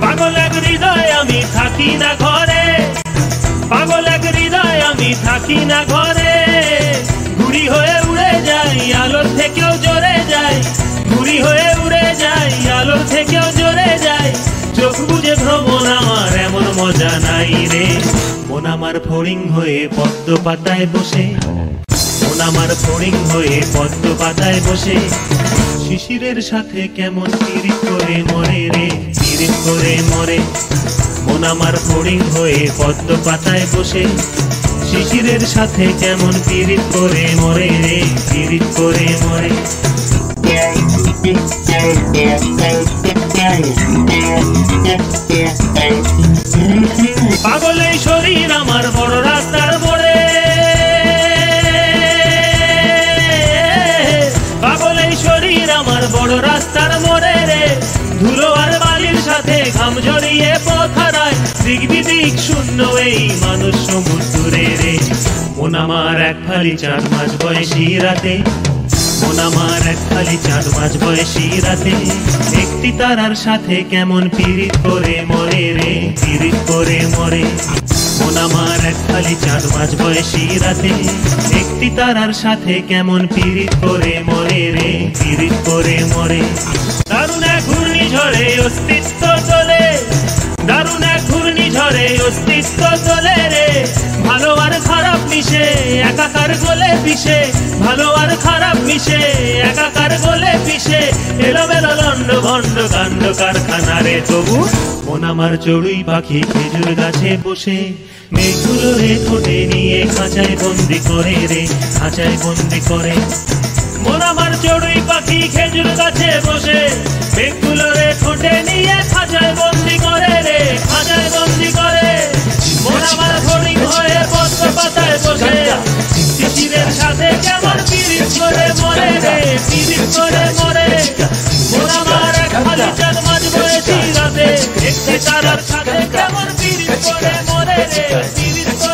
পাগল এক হৃদয় আমি থাকি না ঘরে, পাগল এক হৃদয় আমি থাকি না ঘরে। ঘুড়ি হয়ে উড়ে যাই আলোর থেকেও জোরে যাই, ঘুড়ি হয়ে উড়ে যাই আলোর থেকেও জোরে যাই। চোখ বুঝে ভ্রমণ আমার এমন মজা নাই রে। মন আমার ফড়িং হয়ে পদ্ম পাতায় বসে, মন আমার ফড়িং হয়ে পদ্ম পাতায় বসে। শিশিরের সাথে কেমন পিরিত করে মরে রে, পিরিত করে মরে। মন আমার ফড়িং হয়ে পদ্ম পাতায় বসে, শিশিরের সাথে কেমন পিরিত করে মরে রে, পিরিত করে মরে। পাগল এই শরীর আমার বড় রাস্তার মোড়ে, পাগল এই শরীর আমার বড় রাস্তার মোড়ে রে। ধুলো আর বালির সাথে ঘাম জড়িয়ে পথ হারায়, দিক বিদিক শূন্য এই মানুষ সমুদ্রে রে। মন আমার এক ফালি চাঁদ মাঝ বয়সী রাতে, মন আমার এক ফালি চাঁদ মাঝ বয়সী রাতে। একটি তারার সাথে কেমন পিরিত করে মরে রে, পিরিত করে মরে। মন আমার এক ফালি চাঁদ মাঝ বয়সী রাতে, একটি তারার সাথে কেমন পিরিত করে মরে রে, পিরিত করে মরে। দারুণ এক ঘূর্ণিঝড়ে অস্তিত্ব চলে, দারুণ এক ঘূর্ণিঝড়ে অস্তিত্ব চলে রে। ভালো আর খারাপ মিশে একাকার গলে পিষে, ভালো আর খারাপ মিশে একাকার গলে পিষে। এলোমেলো লন্ড ভন্ড কাণ্ড কারখানা রে। তবু মন আমার চড়ুই পাখি খেজুর গাছে বসে, মেঘগুলো রে ঠোঁটে নিয়ে খাঁচায় বন্দি করে রে, খাঁচায় বন্দি করে। মন আমার চড়ুই পাখি খেজুর গাছে বসে, মেঘগুলো রে ঠোঁটে নিয়ে খাঁচায় বন্দি করে রে, খাঁচায় বন্দি করে। মন আমার ফড়িং হয়ে পদ্ম পাতায় বসে, শিশিরের সাথে কেমন পিরিত করে মরে রে, পিরিত করে মরে। মন আমার এক ফালি চাঁদ মাঝ বয়সী রাতে, একটি তারার সাথে কেমন পিরিত করে মরে রে, পিরিত করে।